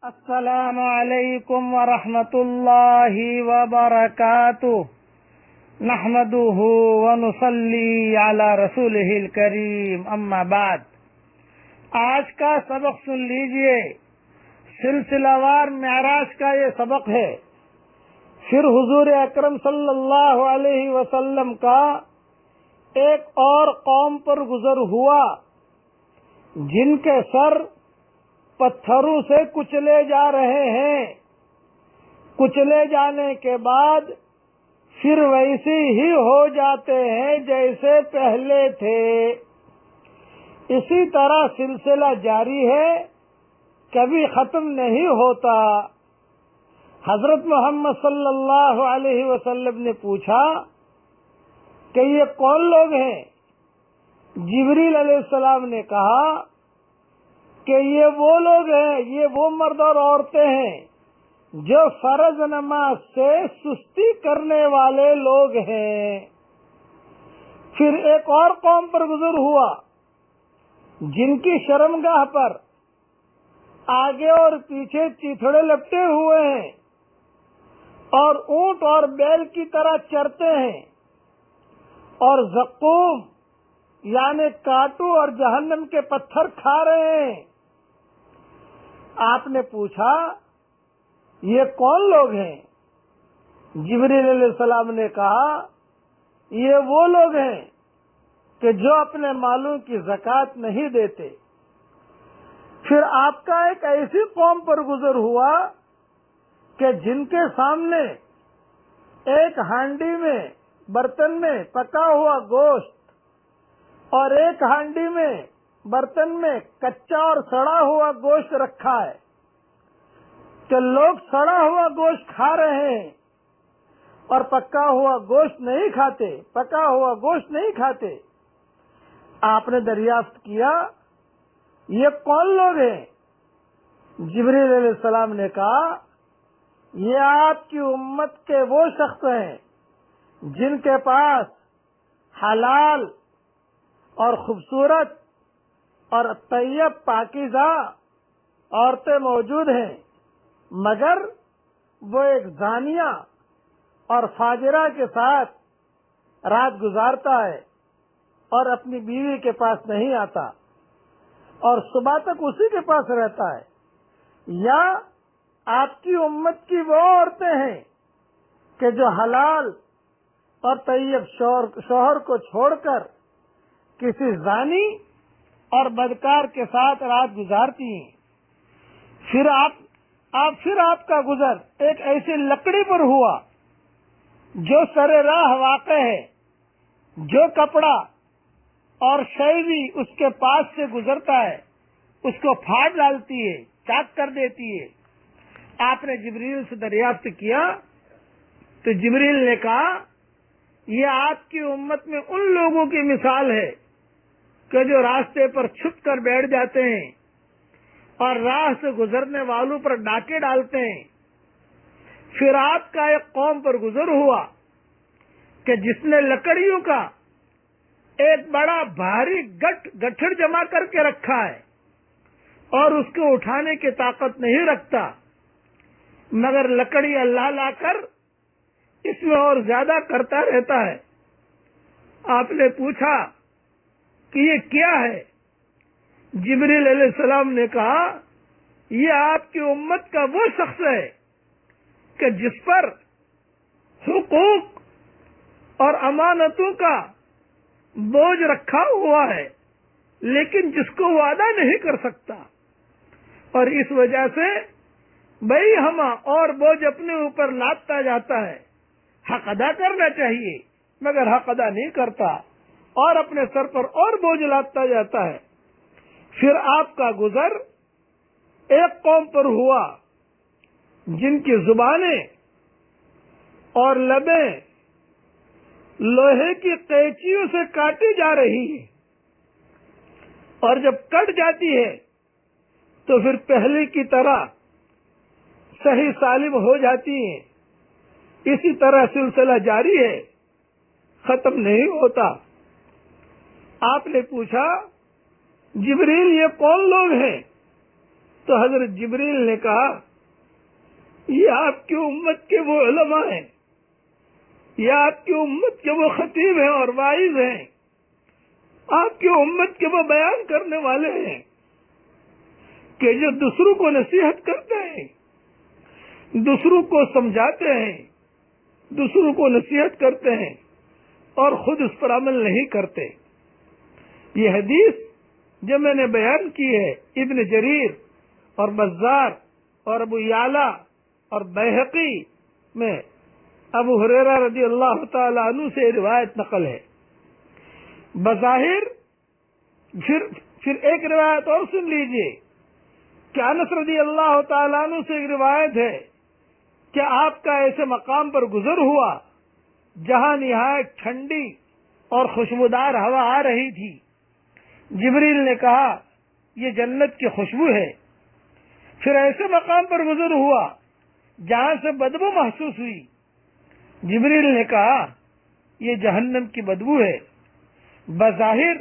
السلام علیکم ورحمۃ اللہ وبرکاتہ نحمده ونصلی علی رسولہ الکریم اما بعد۔ آج کا سبق سن لیجئے، سلسلہ وار معراج کا یہ سبق ہے۔ پھر حضور اکرم صلی اللہ علیہ وسلم کا ایک اور قوم پر گزر ہوا جن کے سر پتھروں سے کچلے جا رہے ہیں، کچلے جانے کے بعد پھر ویسے ہی ہو جاتے ہیں جیسے پہلے تھے۔ اسی طرح سلسلہ جاری ہے، کبھی ختم نہیں ہوتا۔ حضرت محمد صلی اللہ علیہ وسلم نے پوچھا کہ یہ کون لوگ ہیں؟ جبریل علیہ السلام نے کہا کہ یہ وہ لوگ ہیں، یہ وہ مرد اور عورتیں ہیں جو فرض نماز سے سستی کرنے والے لوگ ہیں۔ پھر ایک اور قوم پر گزر ہوا جن کی شرمگاہ پر آگے اور پیچھے چیتھڑے لپٹے ہوئے ہیں اور اونٹ اور بیل کی طرح چرتے ہیں اور زقوم یعنی کانٹوں اور جہنم کے پتھر کھا رہے ہیں۔ آپ نے پوچھا یہ کون لوگ ہیں؟ جبریل علیہ السلام نے کہا یہ وہ لوگ ہیں کہ جو اپنے مالوں کی زکوٰۃ نہیں دیتے۔ پھر آپ کا ایک ایسی قوم پر گزر ہوا کہ جن کے سامنے ایک ہانڈی میں، برتن میں پکا ہوا گوشت اور ایک ہانڈی میں، برتن میں کچا اور سڑا ہوا گوشت رکھا ہے کہ لوگ سڑا ہوا گوشت کھا رہے ہیں اور پکا ہوا گوشت نہیں کھاتے، پکا ہوا گوشت نہیں کھاتے۔ آپ نے دریافت کیا یہ کون لوگ ہیں؟ جبریل علیہ السلام نے کہا یہ آپ کی امت کے وہ شخص ہیں جن کے پاس حلال اور خوبصورت اور طیب پاکیزہ عورتیں موجود ہیں، مگر وہ ایک زانیہ اور فاجرہ کے ساتھ رات گزارتا ہے اور اپنی بیوی کے پاس نہیں آتا اور صبح تک اسی کے پاس رہتا ہے۔ یا آپ کی امت کی وہ عورتیں ہیں کہ جو حلال اور طیب شوہر کو چھوڑ کر کسی زانی اور بدکار کے ساتھ رات گزارتی ہیں۔ پھر آپ کا گزر ایک ایسی لکڑی پر ہوا جو سر راہ واقع ہے، جو کپڑا اور شے بھی اس کے پاس سے گزرتا ہے اس کو پھاڑ ڈالتی ہے، چاک کر دیتی ہے۔ آپ نے جبریل سے دریافت کیا تو جبریل نے کہا یہ آپ کی امت میں ان لوگوں کی مثال ہے کہ جو راستے پر چھپ کر بیٹھ جاتے ہیں اور راہ سے گزرنے والوں پر ڈاکے ڈالتے ہیں۔ پھر آپ کا ایک قوم پر گزر ہوا کہ جس نے لکڑیوں کا ایک بڑا بھاری گٹھڑ جمع کر کے رکھا ہے اور اس کو اٹھانے کی طاقت نہیں رکھتا، مگر لکڑی اللہ لا کر اس میں اور زیادہ کرتا رہتا ہے۔ آپ نے پوچھا کہ یہ کیا ہے؟ جبریل علیہ السلام نے کہا یہ آپ کی امت کا وہ شخص ہے کہ جس پر حقوق اور امانتوں کا بوجھ رکھا ہوا ہے لیکن جس کو وہ ادا نہیں کر سکتا، اور اس وجہ سے بھئی ہما اور بوجھ اپنے اوپر لادتا جاتا ہے۔ حق ادا کرنا چاہیے مگر حق ادا نہیں کرتا اور اپنے سر پر اور بوجھ لادتا جاتا ہے۔ پھر آپ کا گزر ایک قوم پر ہوا جن کی زبانیں اور لبیں لوہے کی قینچیوں سے کاٹی جا رہی ہیں اور جب کٹ جاتی ہے تو پھر پہلے کی طرح صحیح سالم ہو جاتی ہیں۔ اسی طرح سلسلہ جاری ہے، ختم نہیں ہوتا۔ آپ نے پوچھا جبریل یہ کون لوگ ہیں؟ تو حضرت جبریل نے کہا یہ آپ کی امت کے وہ علماء ہیں، یہ آپ کی امت کے وہ خطیب ہیں اور واعظ ہیں، آپ کی امت کے وہ بیان کرنے والے ہیں کہ جو دوسروں کو نصیحت کرتے ہیں، دوسروں کو سمجھاتے ہیں، دوسروں کو نصیحت کرتے ہیں اور خود اس پر عمل نہیں کرتے۔ یہ حدیث جو میں نے بیان کی ہے ابن جریر اور بزار اور ابو یعلا اور بیہقی میں ابو ہریرہ رضی اللہ تعالی عنہ سے روایت نقل ہے۔ بظاہر پھر ایک روایت اور سن لیجئے کہ انس رضی اللہ تعالیٰ عنہ سے ایک روایت ہے کہ آپ کا ایسے مقام پر گزر ہوا جہاں نہایت ٹھنڈی اور خوشبودار ہوا آ رہی تھی۔ جبریل نے کہا یہ جنت کی خوشبو ہے۔ پھر ایسے مقام پر گزر ہوا جہاں سے بدبو محسوس ہوئی۔ جبریل نے کہا یہ جہنم کی بدبو ہے۔ بظاہر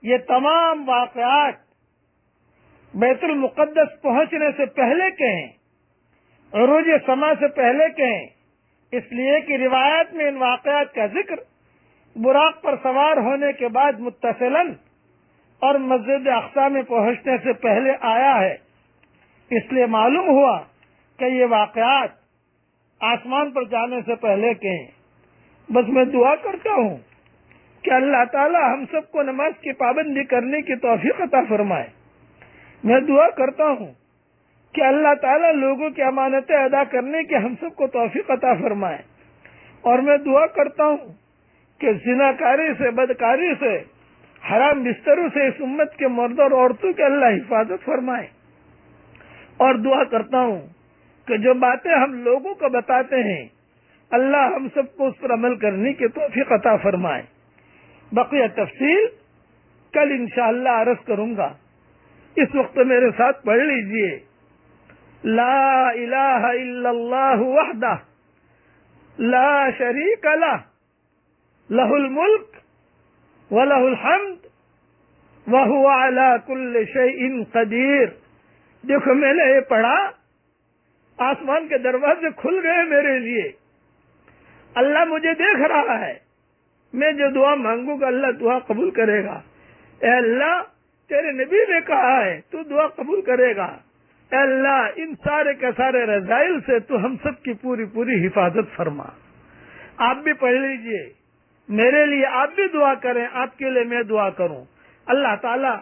یہ تمام واقعات بیت المقدس پہنچنے سے پہلے کے ہیں، عروج سما سے پہلے کے ہیں، اس لیے کہ روایت میں ان واقعات کا ذکر براق پر سوار ہونے کے بعد متصلاً اور مسجد اقصی میں پہنچنے سے پہلے آیا ہے۔ اس لیے معلوم ہوا کہ یہ واقعات آسمان پر جانے سے پہلے کے ہیں۔ بس میں دعا کرتا ہوں کہ اللہ تعالی ہم سب کو نماز کی پابندی کرنے کی توفیق عطا فرمائے۔ میں دعا کرتا ہوں کہ اللہ تعالی لوگوں کی امانتیں ادا کرنے کی ہم سب کو توفیق عطا فرمائے، اور میں دعا کرتا ہوں کہ زناکاری سے، بدکاری سے، حرام بستروں سے اس امت کے مرد اور عورتوں کی اللہ حفاظت فرمائے، اور دعا کرتا ہوں کہ جو باتیں ہم لوگوں کو بتاتے ہیں اللہ ہم سب کو اس پر عمل کرنے کی توفیق عطا فرمائے۔ بقیہ تفصیل کل انشاءاللہ عرض کروں گا۔ اس وقت میرے ساتھ پڑھ لیجئے لا الہ الا اللہ وحدہ لا شریک لہ لہ الملک ولہ الحمد وہو علی کل شیء قدیر۔ دیکھو میں نے یہ پڑھا، آسمان کے دروازے کھل گئے میرے لیے۔ اللہ مجھے دیکھ رہا ہے، میں جو دعا مانگوں گا اللہ دعا قبول کرے گا۔ اے اللہ تیرے نبی نے کہا ہے تو دعا قبول کرے گا۔ اے اللہ ان سارے کے سارے رذائل سے تو ہم سب کی پوری پوری حفاظت فرما۔ آپ بھی پڑھ لیجئے، میرے لیے آپ بھی دعا کریں، آپ کے لیے میں دعا کروں۔ اللہ تعالی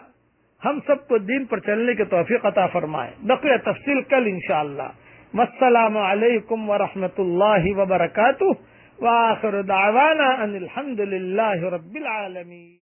ہم سب کو دین پر چلنے کی توفیق عطا فرمائے۔ بقیہ تفصیل کل انشاءاللہ۔ والسلام علیکم ورحمۃ اللہ وبرکاتہ، وآخر دعوانا ان الحمد للہ رب العالمین۔